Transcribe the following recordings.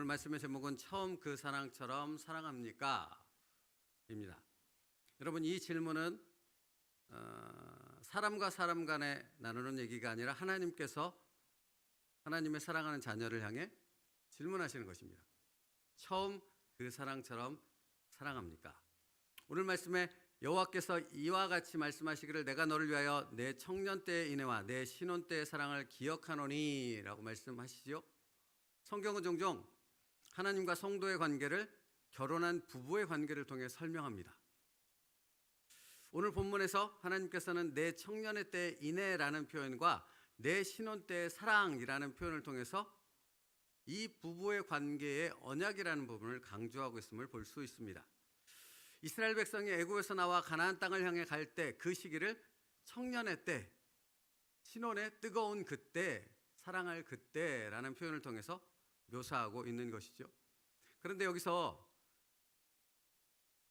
오늘 말씀의 제목은 처음 그 사랑처럼 사랑합니까? 입니다. 여러분, 이 질문은 사람과 사람 간에 나누는 얘기가 아니라 하나님께서 하나님의 사랑하는 자녀를 향해 질문하시는 것입니다. 처음 그 사랑처럼 사랑합니까? 오늘 말씀에 여호와께서 이와 같이 말씀하시기를 내가 너를 위하여 내 청년 때의 인애와 내 신혼 때의 사랑을 기억하노니 라고 말씀하시죠. 성경은 종종 하나님과 성도의 관계를 결혼한 부부의 관계를 통해 설명합니다. 오늘 본문에서 하나님께서는 내 청년의 때의 인애라는 표현과 내 신혼 때의 사랑이라는 표현을 통해서 이 부부의 관계의 언약이라는 부분을 강조하고 있음을 볼 수 있습니다. 이스라엘 백성이 애굽에서 나와 가나안 땅을 향해 갈 때 그 시기를 청년의 때, 신혼의 뜨거운 그때, 사랑할 그때라는 표현을 통해서 묘사하고 있는 것이죠. 그런데 여기서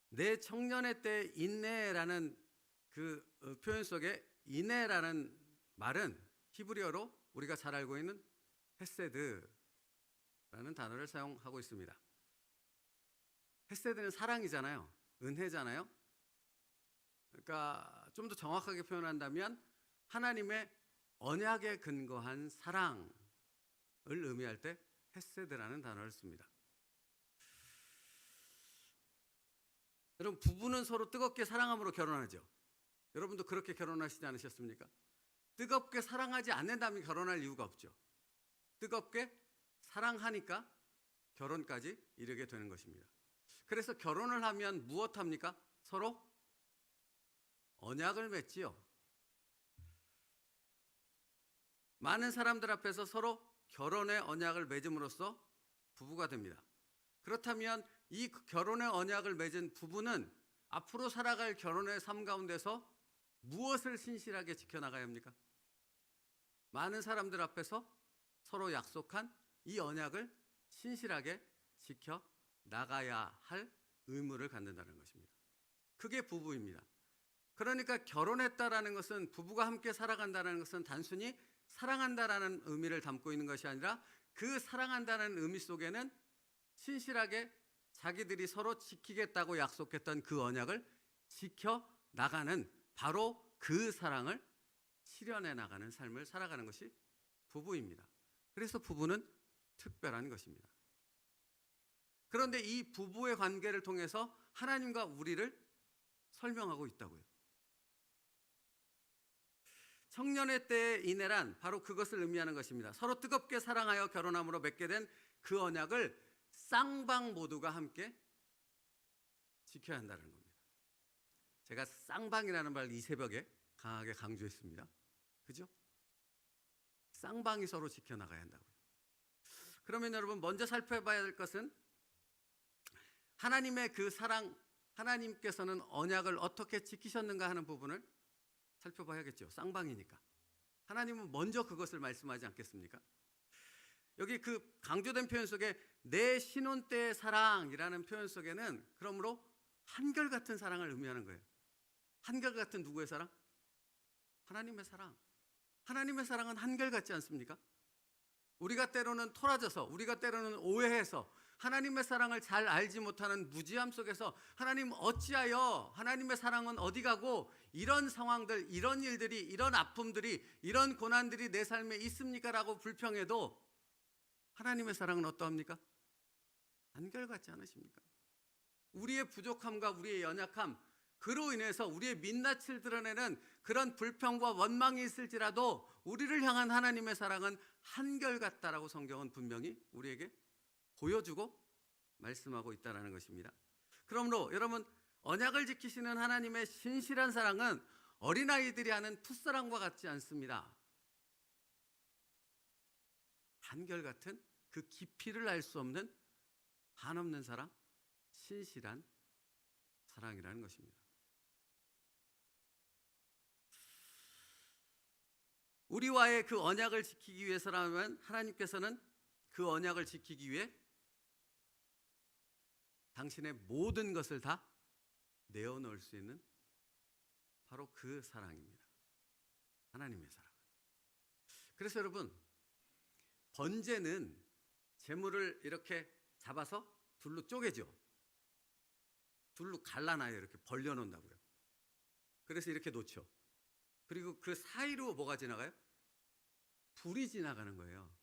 내 청년의 때 인내라는 그 표현 속에 인내라는 말은 히브리어로 우리가 잘 알고 있는 헤세드라는 단어를 사용하고 있습니다. 헤세드는 사랑이잖아요. 은혜잖아요. 그러니까 좀 더 정확하게 표현한다면 하나님의 언약에 근거한 사랑을 의미할 때 헤세드라는 단어를 씁니다. 여러분, 부부는 서로 뜨겁게 사랑함으로 결혼하죠. 여러분도 그렇게 결혼하시지 않으셨습니까? 뜨겁게 사랑하지 않는다면 결혼할 이유가 없죠. 뜨겁게 사랑하니까 결혼까지 이르게 되는 것입니다. 그래서 결혼을 하면 무엇합니까? 서로 언약을 맺지요. 많은 사람들 앞에서 서로 결혼의 언약을 맺음으로써 부부가 됩니다. 그렇다면 이 결혼의 언약을 맺은 부부는 앞으로 살아갈 결혼의 삶 가운데서 무엇을 신실하게 지켜나가야 합니까? 많은 사람들 앞에서 서로 약속한 이 언약을 신실하게 지켜나가야 할 의무를 갖는다는 것입니다. 그게 부부입니다. 그러니까 결혼했다라는 것은, 부부가 함께 살아간다는 것은 단순히 사랑한다라는 의미를 담고 있는 것이 아니라 그 사랑한다는 의미 속에는 신실하게 자기들이 서로 지키겠다고 약속했던 그 언약을 지켜나가는, 바로 그 사랑을 실현해 나가는 삶을 살아가는 것이 부부입니다. 그래서 부부는 특별한 것입니다. 그런데 이 부부의 관계를 통해서 하나님과 우리를 설명하고 있다고요. 청년의 때의 인애란 바로 그것을 의미하는 것입니다. 서로 뜨겁게 사랑하여 결혼함으로 맺게 된 그 언약을 쌍방 모두가 함께 지켜야 한다는 겁니다. 제가 쌍방이라는 말을 이 새벽에 강하게 강조했습니다. 그죠? 쌍방이 서로 지켜나가야 한다고요. 그러면 여러분, 먼저 살펴봐야 될 것은 하나님의 그 사랑, 하나님께서는 언약을 어떻게 지키셨는가 하는 부분을 살펴봐야겠죠. 쌍방이니까. 하나님은 먼저 그것을 말씀하지 않겠습니까? 여기 그 강조된 표현 속에 내 신혼 때의 사랑이라는 표현 속에는 그러므로 한결같은 사랑을 의미하는 거예요. 한결같은 누구의 사랑? 하나님의 사랑. 하나님의 사랑은 한결같지 않습니까? 우리가 때로는 토라져서, 우리가 때로는 오해해서 하나님의 사랑을 잘 알지 못하는 무지함 속에서 하나님 어찌하여, 하나님의 사랑은 어디 가고, 이런 상황들, 이런 일들이, 이런 아픔들이, 이런 고난들이 내 삶에 있습니까? 라고 불평해도 하나님의 사랑은 어떠합니까? 한결같지 않으십니까? 우리의 부족함과 우리의 연약함, 그로 인해서 우리의 민낯을 드러내는 그런 불평과 원망이 있을지라도 우리를 향한 하나님의 사랑은 한결같다라고 성경은 분명히 우리에게 보여주고 말씀하고 있다는 것입니다. 그러므로 여러분, 언약을 지키시는 하나님의 신실한 사랑은 어린아이들이 하는 풋사랑과 같지 않습니다. 한결같은 그 깊이를 알 수 없는 한없는 사랑, 신실한 사랑이라는 것입니다. 우리와의 그 언약을 지키기 위해서라면 하나님께서는 그 언약을 지키기 위해 당신의 모든 것을 다 내어놓을 수 있는 바로 그 사랑입니다. 하나님의 사랑. 그래서 여러분, 번제는 재물을 이렇게 잡아서 둘로 쪼개죠. 둘로 갈라놔요. 이렇게 벌려놓는다고요. 그래서 이렇게 놓죠. 그리고 그 사이로 뭐가 지나가요? 불이 지나가는 거예요.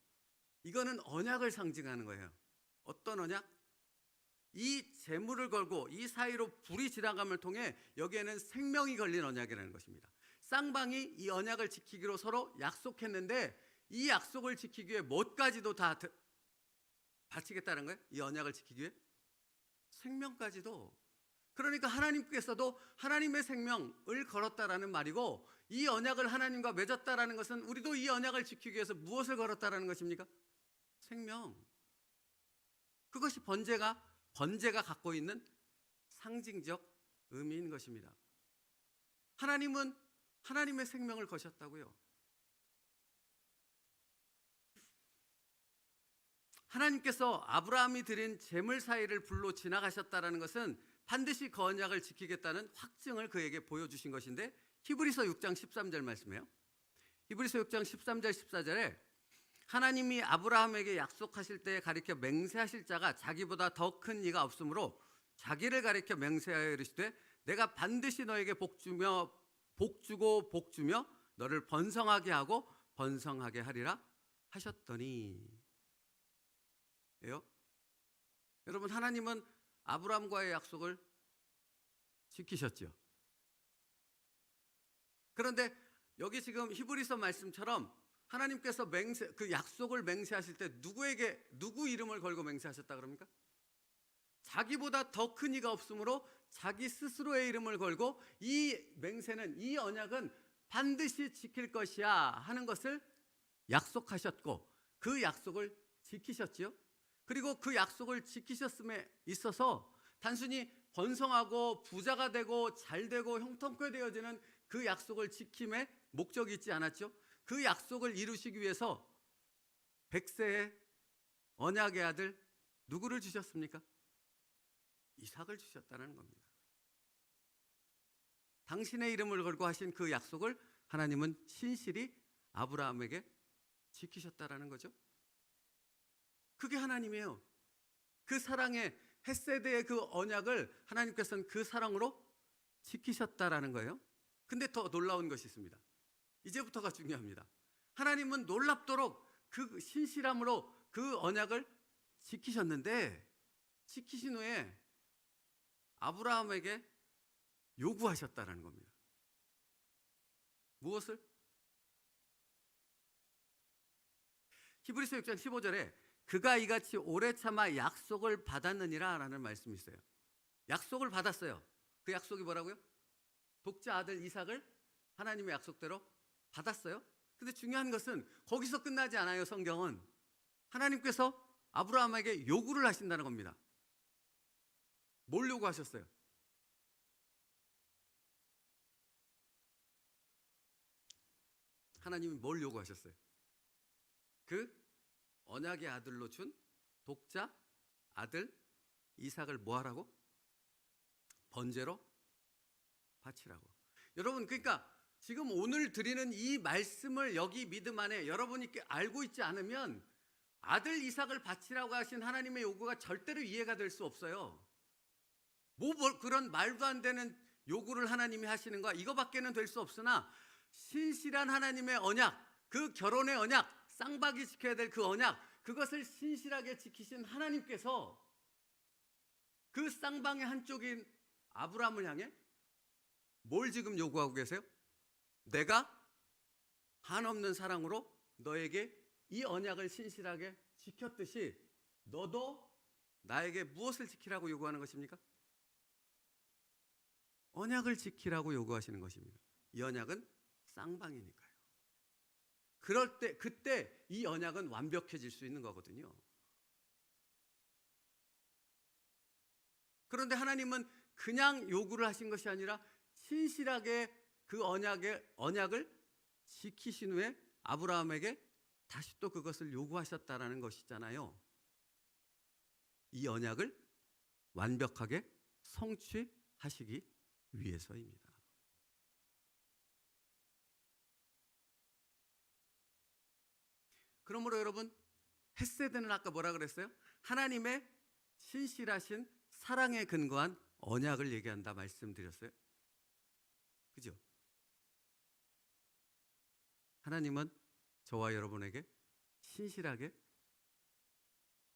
이거는 언약을 상징하는 거예요. 어떤 언약? 이 재물을 걸고 이 사이로 불이 지나감을 통해 여기에는 생명이 걸린 언약이라는 것입니다. 쌍방이 이 언약을 지키기로 서로 약속했는데 이 약속을 지키기 위해 뭐까지도 다 바치겠다는 거예요. 이 언약을 지키기 위해 생명까지도. 그러니까 하나님께서도 하나님의 생명을 걸었다라는 말이고, 이 언약을 하나님과 맺었다라는 것은 우리도 이 언약을 지키기 위해서 무엇을 걸었다라는 것입니까? 생명. 그것이 번제가 갖고 있는 상징적 의미인 것입니다. 하나님은 하나님의 생명을 거셨다고요. 하나님께서 아브라함이 드린 제물 사이를 불로 지나가셨다는 것은 반드시 그 언약을 지키겠다는 확증을 그에게 보여주신 것인데, 히브리서 6장 13절 말씀이에요. 히브리서 6장 13절 14절에 하나님이 아브라함에게 약속하실 때에 가리켜 맹세하실 자가 자기보다 더 큰 이가 없으므로 자기를 가리켜 맹세하여 이르시되 내가 반드시 너에게 복주고 복주며 너를 번성하게 하고 번성하게 하리라 하셨더니. 예요? 여러분, 하나님은 아브라함과의 약속을 지키셨죠. 그런데 여기 지금 히브리서 말씀처럼 하나님께서 그 약속을 맹세하실 때 누구 이름을 걸고 맹세하셨다 그럽니까? 자기보다 더 큰 이가 없으므로 자기 스스로의 이름을 걸고 이 맹세는, 이 언약은 반드시 지킬 것이야 하는 것을 약속하셨고 그 약속을 지키셨지요. 그리고 그 약속을 지키셨음에 있어서 단순히 번성하고 부자가 되고 잘 되고 형통케 되어지는 그 약속을 지킴에 목적이 있지 않았죠. 그 약속을 이루시기 위해서 백세의 언약의 아들 누구를 주셨습니까? 이삭을 주셨다는 겁니다. 당신의 이름을 걸고 하신 그 약속을 하나님은 신실히 아브라함에게 지키셨다라는 거죠. 그게 하나님이에요. 그 사랑의 헤세드의 그 언약을 하나님께서는 그 사랑으로 지키셨다라는 거예요. 근데 더 놀라운 것이 있습니다. 이제부터가 중요합니다. 하나님은 놀랍도록 그 신실함으로 그 언약을 지키셨는데, 지키신 후에 아브라함에게 요구하셨다라는 겁니다. 무엇을? 히브리서 6장 15절에 그가 이같이 오래 참아 약속을 받았느니라 라는 말씀이 있어요. 약속을 받았어요. 그 약속이 뭐라고요? 독자 아들 이삭을 하나님의 약속대로 받았어요. 근데 중요한 것은 거기서 끝나지 않아요. 성경은 하나님께서 아브라함에게 요구를 하신다는 겁니다. 뭘 요구하셨어요? 하나님이 뭘 요구하셨어요? 그 언약의 아들로 준 독자 아들 이삭을 뭐 하라고? 번제로 바치라고. 여러분, 그러니까 지금 오늘 드리는 이 말씀을 여기 믿음 안에 여러분이 알고 있지 않으면 아들 이삭을 바치라고 하신 하나님의 요구가 절대로 이해가 될 수 없어요. 그런 말도 안 되는 요구를 하나님이 하시는 거야, 이거밖에는 될 수 없으나 신실한 하나님의 언약, 그 결혼의 언약, 쌍박이 지켜야 될 그 언약, 그것을 신실하게 지키신 하나님께서 그 쌍방의 한쪽인 아브라함을 향해 뭘 지금 요구하고 계세요? 내가 한없는 사랑으로 너에게 이 언약을 신실하게 지켰듯이 너도 나에게 무엇을 지키라고 요구하는 것입니까? 언약을 지키라고 요구하시는 것입니다. 이 언약은 쌍방이니까요. 그때 이 언약은 완벽해질 수 있는 거거든요. 그런데 하나님은 그냥 요구를 하신 것이 아니라 신실하게 그 언약을 지키신 후에 아브라함에게 다시 또 그것을 요구하셨다라는 것이잖아요. 이 언약을 완벽하게 성취하시기 위해서입니다. 그러므로 여러분, 헤세드는 아까 뭐라 그랬어요? 하나님의 신실하신 사랑에 근거한 언약을 얘기한다 말씀드렸어요. 그죠? 하나님은 저와 여러분에게 신실하게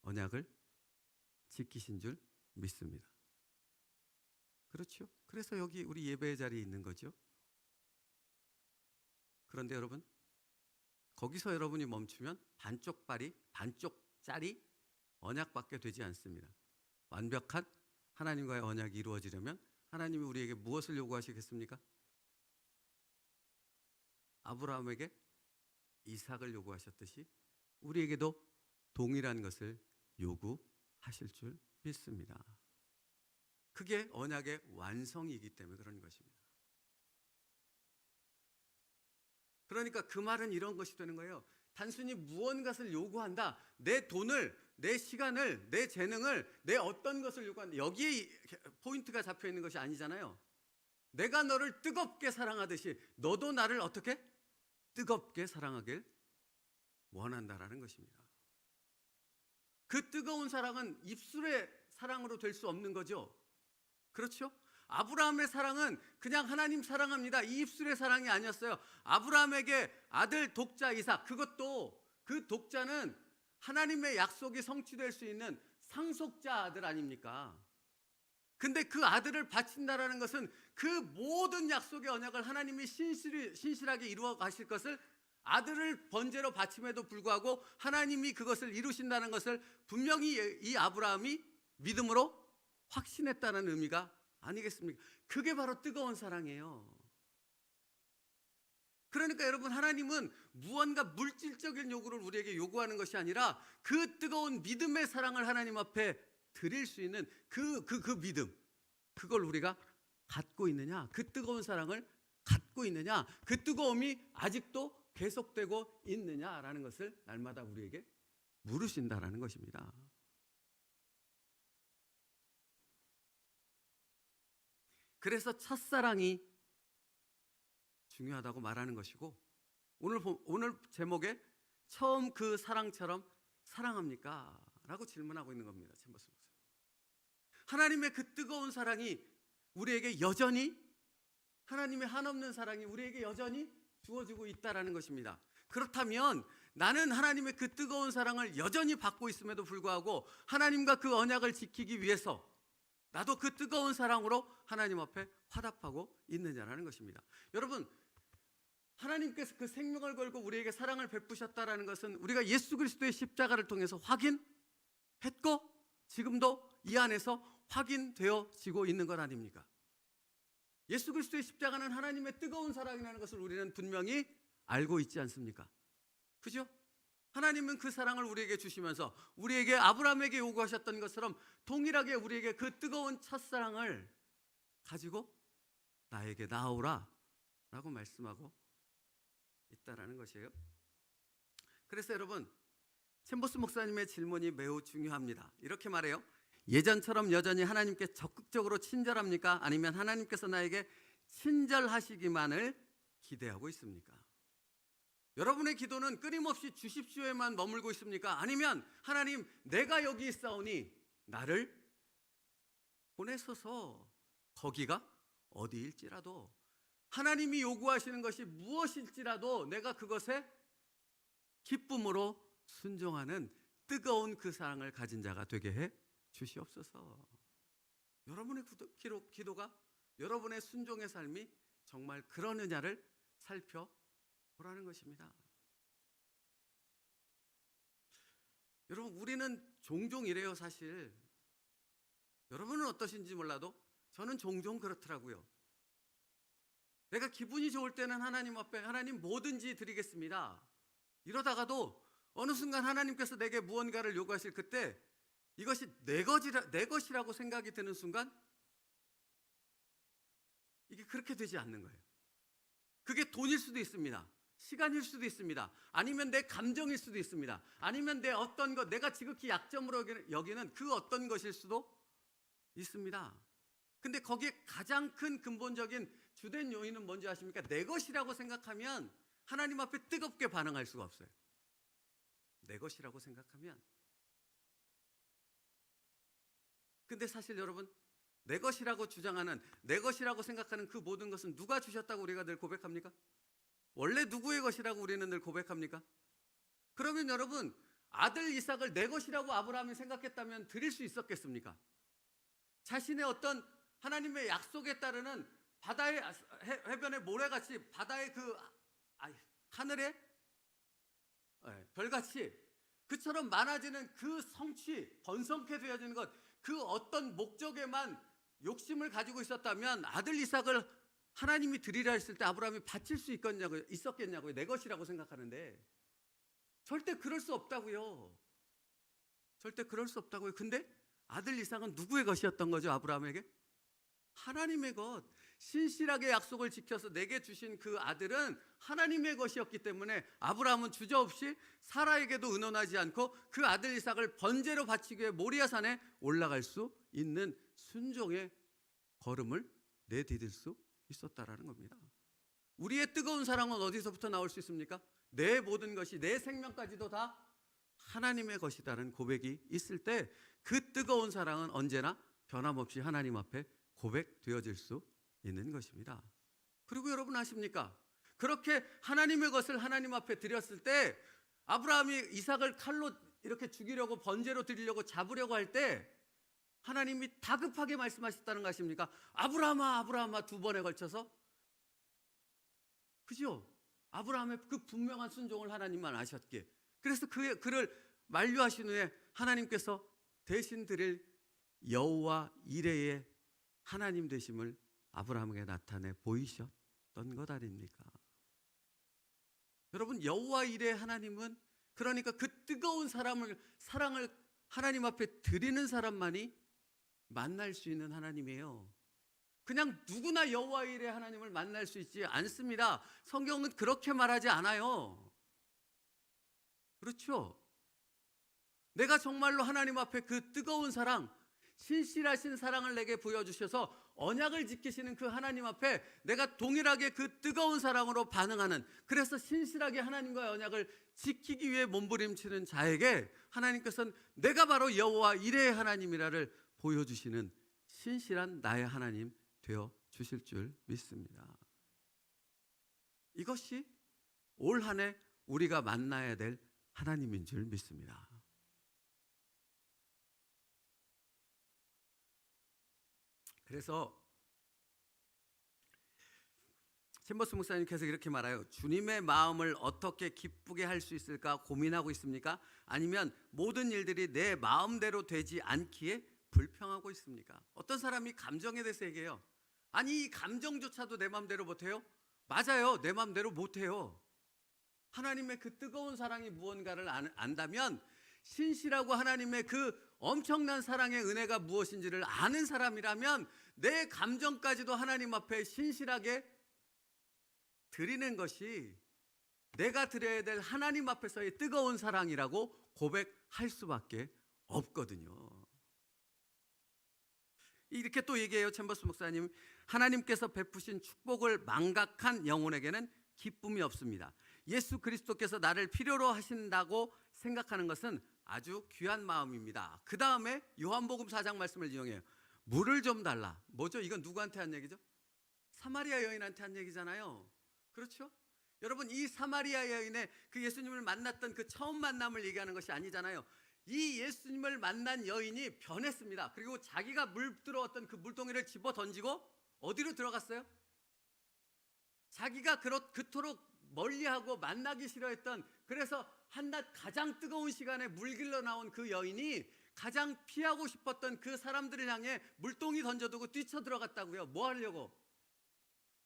언약을 지키신 줄 믿습니다. 그렇죠? 그래서 여기 우리 예배의 자리에 있는 거죠. 그런데 여러분, 거기서 여러분이 멈추면 반쪽짜리 언약밖에 되지 않습니다. 완벽한 하나님과의 언약이 이루어지려면 하나님이 우리에게 무엇을 요구하시겠습니까? 아브라함에게 이삭을 요구하셨듯이 우리에게도 동일한 것을 요구하실 줄 믿습니다. 그게 언약의 완성이기 때문에 그런 것입니다. 그러니까 그 말은 이런 것이 되는 거예요. 단순히 무언가를 요구한다. 내 돈을, 내 시간을, 내 재능을, 내 어떤 것을 요구한다. 여기에 포인트가 잡혀 있는 것이 아니잖아요. 내가 너를 뜨겁게 사랑하듯이 너도 나를 어떻게? 뜨겁게 사랑하길 원한다라는 것입니다. 그 뜨거운 사랑은 입술의 사랑으로 될 수 없는 거죠. 그렇죠? 아브라함의 사랑은 그냥 하나님 사랑합니다, 이 입술의 사랑이 아니었어요. 아브라함에게 아들 독자 이삭, 그것도 그 독자는 하나님의 약속이 성취될 수 있는 상속자 아들 아닙니까? 근데 그 아들을 바친다라는 것은 그 모든 약속의 언약을 하나님이 신실하게 이루어 가실 것을 아들을 번제로 바침에도 불구하고 하나님이 그것을 이루신다는 것을 분명히 이 아브라함이 믿음으로 확신했다는 의미가 아니겠습니까? 그게 바로 뜨거운 사랑이에요. 그러니까 여러분, 하나님은 무언가 물질적인 요구를 우리에게 요구하는 것이 아니라 그 뜨거운 믿음의 사랑을 하나님 앞에 드릴 수 있는 그 믿음, 그걸 우리가 갖고 있느냐, 그 뜨거운 사랑을 갖고 있느냐, 그 뜨거움이 아직도 계속되고 있느냐라는 것을 날마다 우리에게 물으신다라는 것입니다. 그래서 첫사랑이 중요하다고 말하는 것이고, 오늘 제목에 처음 그 사랑처럼 사랑합니까? 라고 질문하고 있는 겁니다. 챔버스 목사. 하나님의 그 뜨거운 사랑이 우리에게 여전히, 하나님의 한없는 사랑이 우리에게 여전히 주어지고 있다라는 것입니다. 그렇다면 나는 하나님의 그 뜨거운 사랑을 여전히 받고 있음에도 불구하고 하나님과 그 언약을 지키기 위해서 나도 그 뜨거운 사랑으로 하나님 앞에 화답하고 있느냐라는 것입니다. 여러분, 하나님께서 그 생명을 걸고 우리에게 사랑을 베푸셨다라는 것은 우리가 예수 그리스도의 십자가를 통해서 확인했고 지금도 이 안에서 확인되어지고 있는 것 아닙니까? 예수 그리스도의 십자가는 하나님의 뜨거운 사랑이라는 것을 우리는 분명히 알고 있지 않습니까? 그죠? 하나님은 그 사랑을 우리에게 주시면서 우리에게 아브라함에게 요구하셨던 것처럼 동일하게 우리에게 그 뜨거운 첫사랑을 가지고 나에게 나오라 라고 말씀하고 있다라는 것이에요. 그래서 여러분, 챔버스 목사님의 질문이 매우 중요합니다. 이렇게 말해요. 예전처럼 여전히 하나님께 적극적으로 친절합니까? 아니면 하나님께서 나에게 친절하시기만을 기대하고 있습니까? 여러분의 기도는 끊임없이 주십시오에만 머물고 있습니까? 아니면 하나님, 내가 여기 있사오니 나를 보내소서, 거기가 어디일지라도 하나님이 요구하시는 것이 무엇일지라도 내가 그것에 기쁨으로 순종하는 뜨거운 그 사랑을 가진 자가 되게 해 주시옵소서. 여러분의 기도가, 여러분의 순종의 삶이 정말 그러느냐를 살펴보라는 것입니다. 여러분, 우리는 종종 이래요. 사실 여러분은 어떠신지 몰라도 저는 종종 그렇더라고요. 내가 기분이 좋을 때는 하나님 앞에 하나님 뭐든지 드리겠습니다. 이러다가도 어느 순간 하나님께서 내게 무언가를 요구하실 그때 이것이 내 것이라고 생각이 드는 순간 이게 그렇게 되지 않는 거예요. 그게 돈일 수도 있습니다. 시간일 수도 있습니다. 아니면 내 감정일 수도 있습니다. 아니면 내 어떤 것, 내가 지극히 약점으로 여기는 그 어떤 것일 수도 있습니다. 근데 거기에 가장 큰 근본적인 주된 요인은 뭔지 아십니까? 내 것이라고 생각하면 하나님 앞에 뜨겁게 반응할 수가 없어요. 내 것이라고 생각하면 근데 사실 여러분, 내 것이라고 주장하는, 내 것이라고 생각하는 그 모든 것은 누가 주셨다고 우리가 늘 고백합니까? 원래 누구의 것이라고 우리는 늘 고백합니까? 그러면 여러분, 아들 이삭을 내 것이라고 아브라함이 생각했다면 드릴 수 있었겠습니까? 자신의 어떤 하나님의 약속에 따르는 바다의 해변의 모래같이, 바다의 하늘의 별같이 그처럼 많아지는 그 성취, 번성케 되어지는 것, 그 어떤 목적에만 욕심을 가지고 있었다면 아들 이삭을 하나님이 드리라 했을 때 아브라함이 바칠 수 있었겠냐고요. 내 것이라고 생각하는데 절대 그럴 수 없다고요. 절대 그럴 수 없다고요. 근데 아들 이삭은 누구의 것이었던 거죠? 아브라함에게? 하나님의 것. 신실하게 약속을 지켜서 내게 주신 그 아들은 하나님의 것이었기 때문에 아브라함은 주저없이 사라에게도 의논하지 않고 그 아들 이삭을 번제로 바치기 위해 모리아산에 올라갈 수 있는 순종의 걸음을 내디딜 수 있었다라는 겁니다. 우리의 뜨거운 사랑은 어디서부터 나올 수 있습니까? 내 모든 것이, 내 생명까지도 다 하나님의 것이라는 고백이 있을 때 그 뜨거운 사랑은 언제나 변함없이 하나님 앞에 고백되어질 수 있는 것입니다. 그리고 여러분 아십니까? 그렇게 하나님의 것을 하나님 앞에 드렸을 때 아브라함이 이삭을 칼로 이렇게 죽이려고, 번제로 드리려고 잡으려고 할 때 하나님이 다급하게 말씀하셨다는 거 아십니까? 아브라함아, 아브라함아, 두 번에 걸쳐서. 그죠? 아브라함의 그 분명한 순종을 하나님만 아셨기에, 그래서 그를 만류하신 후에 하나님께서 대신 드릴 여호와 이레의 하나님 되심을 아브라함에게 나타내 보이셨던 것 아닙니까? 여러분, 여호와 이레의 하나님은, 그러니까 그 뜨거운 사랑을 하나님 앞에 드리는 사람만이 만날 수 있는 하나님이에요. 그냥 누구나 여호와 이레의 하나님을 만날 수 있지 않습니다. 성경은 그렇게 말하지 않아요. 그렇죠? 내가 정말로 하나님 앞에 그 뜨거운 사랑, 신실하신 사랑을 내게 보여주셔서 언약을 지키시는 그 하나님 앞에 내가 동일하게 그 뜨거운 사랑으로 반응하는, 그래서 신실하게 하나님과의 언약을 지키기 위해 몸부림치는 자에게 하나님께서는 내가 바로 여호와 이레의 하나님이라를 보여주시는 신실한 나의 하나님 되어 주실 줄 믿습니다. 이것이 올 한 해 우리가 만나야 될 하나님인 줄 믿습니다. 그래서 챔버스 목사님께서 이렇게 말해요. 주님의 마음을 어떻게 기쁘게 할 수 있을까 고민하고 있습니까? 아니면 모든 일들이 내 마음대로 되지 않기에 불평하고 있습니까? 어떤 사람이 감정에 대해서 얘기해요. 아니, 이 감정조차도 내 마음대로 못해요? 맞아요, 내 마음대로 못해요. 하나님의 그 뜨거운 사랑이 무언가를 안다면, 신실하고 하나님의 그 엄청난 사랑의 은혜가 무엇인지를 아는 사람이라면 내 감정까지도 하나님 앞에 신실하게 드리는 것이 내가 드려야 될 하나님 앞에서의 뜨거운 사랑이라고 고백할 수밖에 없거든요. 이렇게 또 얘기해요, 챔버스 목사님. 하나님께서 베푸신 축복을 망각한 영혼에게는 기쁨이 없습니다. 예수 그리스도께서 나를 필요로 하신다고 생각하는 것은 아주 귀한 마음입니다. 그 다음에 요한복음 4장 말씀을 인용해요. 물을 좀 달라. 뭐죠? 이건 누구한테 한 얘기죠? 사마리아 여인한테 한 얘기잖아요. 그렇죠? 여러분, 이 사마리아 여인의 그 예수님을 만났던 그 처음 만남을 얘기하는 것이 아니잖아요. 이 예수님을 만난 여인이 변했습니다. 그리고 자기가 물 들어왔던 그 물동이를 집어 던지고 어디로 들어갔어요? 자기가 그토록 멀리하고 만나기 싫어했던, 그래서 한낮 가장 뜨거운 시간에 물길로 나온 그 여인이 가장 피하고 싶었던 그 사람들을 향해 물동이 던져두고 뛰쳐들어갔다고요. 뭐 하려고?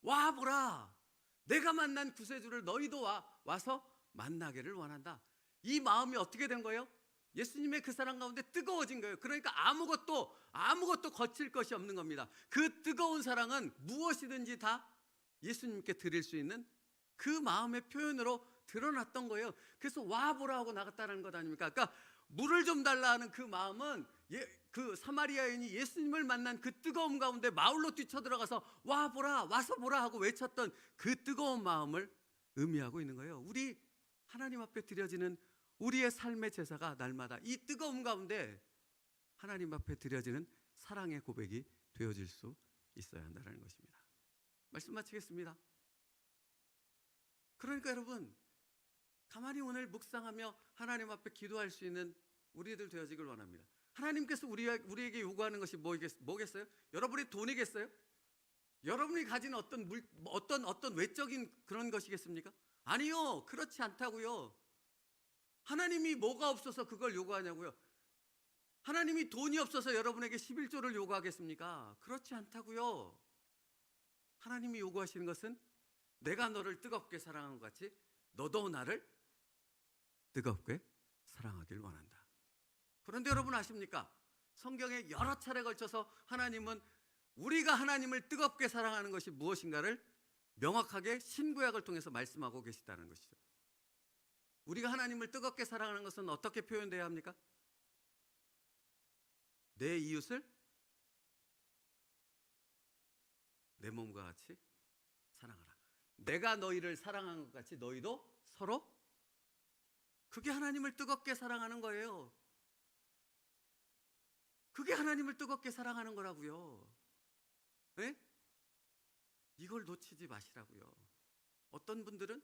와 보라, 내가 만난 구세주를 너희도 와서 만나기를 원한다. 이 마음이 어떻게 된 거예요? 예수님의 그 사랑 가운데 뜨거워진 거예요. 그러니까 아무것도 거칠 것이 없는 겁니다. 그 뜨거운 사랑은 무엇이든지 다 예수님께 드릴 수 있는 그 마음의 표현으로 드러났던 거예요. 그래서 와보라 하고 나갔다는 것 아닙니까? 그러니까 물을 좀 달라 하는 그 마음은 그 사마리아인이 예수님을 만난 그 뜨거움 가운데 마을로 뛰쳐들어가서 와보라, 와서 보라 하고 외쳤던 그 뜨거운 마음을 의미하고 있는 거예요. 우리 하나님 앞에 드려지는 우리의 삶의 제사가 날마다 이 뜨거움 가운데 하나님 앞에 드려지는 사랑의 고백이 되어질 수 있어야 한다는 것입니다. 말씀 마치겠습니다. 그러니까 여러분, 가만히 오늘 묵상하며 하나님 앞에 기도할 수 있는 우리들 되어지길 원합니다. 하나님께서 우리에게 요구하는 것이 뭐겠어요? 여러분의 돈이겠어요? 여러분이 가진 어떤 외적인 그런 것이겠습니까? 아니요, 그렇지 않다고요. 하나님이 뭐가 없어서 그걸 요구하냐고요? 하나님이 돈이 없어서 여러분에게 11조를 요구하겠습니까? 그렇지 않다고요. 하나님이 요구하시는 것은 내가 너를 뜨겁게 사랑한 것 같이 너도 나를 뜨겁게 사랑하길 원한다. 그런데 여러분 아십니까? 성경에 여러 차례 걸쳐서 하나님은 우리가 하나님을 뜨겁게 사랑하는 것이 무엇인가를 명확하게 신구약을 통해서 말씀하고 계시다는 것이죠. 우리가 하나님을 뜨겁게 사랑하는 것은 어떻게 표현돼야 합니까? 내 이웃을 내 몸과 같이 사랑하라. 내가 너희를 사랑한 것 같이 너희도 서로, 그게 하나님을 뜨겁게 사랑하는 거예요. 그게 하나님을 뜨겁게 사랑하는 거라고요. 네? 이걸 놓치지 마시라고요. 어떤 분들은,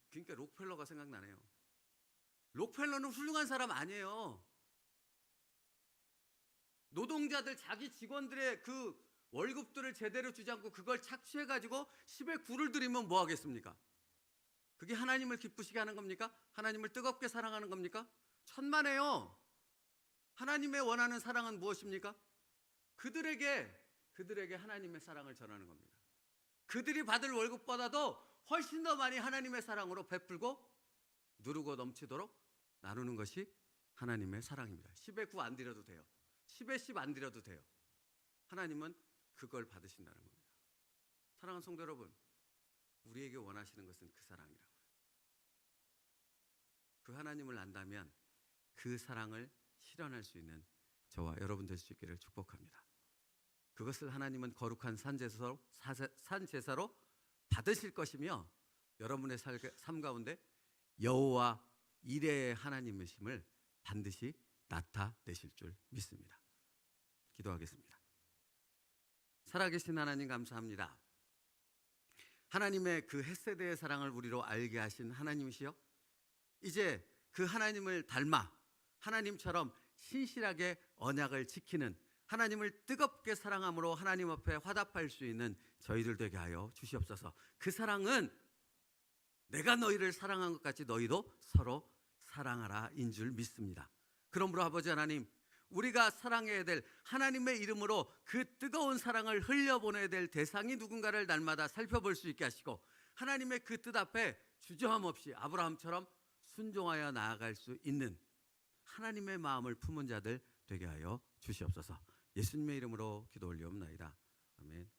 그러니까 록펠러가 생각나네요. 록펠러는 훌륭한 사람 아니에요. 노동자들, 자기 직원들의 그 월급들을 제대로 주지 않고 그걸 착취해가지고 10의 9를 드리면 뭐 하겠습니까? 그게 하나님을 기쁘시게 하는 겁니까? 하나님을 뜨겁게 사랑하는 겁니까? 천만에요. 하나님의 원하는 사랑은 무엇입니까? 그들에게 하나님의 사랑을 전하는 겁니다. 그들이 받을 월급보다도 훨씬 더 많이 하나님의 사랑으로 베풀고 누르고 넘치도록 나누는 것이 하나님의 사랑입니다. 10의 9 안 드려도 돼요. 10의 10 안 드려도 돼요. 하나님은 그걸 받으신다는 겁니다. 사랑하는 성도 여러분, 우리에게 원하시는 것은 그 사랑이라고요. 그 하나님을 안다면 그 사랑을 실현할 수 있는 저와 여러분 될 수 있기를 축복합니다. 그것을 하나님은 거룩한 산제사로 받으실 것이며 여러분의 삶 가운데 여호와 이레의 하나님이심을 반드시 나타내실 줄 믿습니다. 기도하겠습니다. 살아계신 하나님 감사합니다. 하나님의 그 헷세대의 사랑을 우리로 알게 하신 하나님이시여, 이제 그 하나님을 닮아 하나님처럼 신실하게 언약을 지키는, 하나님을 뜨겁게 사랑함으로 하나님 앞에 화답할 수 있는 저희들 되게 하여 주시옵소서. 그 사랑은 내가 너희를 사랑한 것 같이 너희도 서로 사랑하라 인 줄 믿습니다. 그러므로 아버지 하나님, 우리가 사랑해야 될, 하나님의 이름으로 그 뜨거운 사랑을 흘려보내야 될 대상이 누군가를 날마다 살펴볼 수 있게 하시고, 하나님의 그 뜻 앞에 주저함 없이 아브라함처럼 순종하여 나아갈 수 있는 하나님의 마음을 품은 자들 되게 하여 주시옵소서. 예수님의 이름으로 기도 올리옵나이다. 아멘.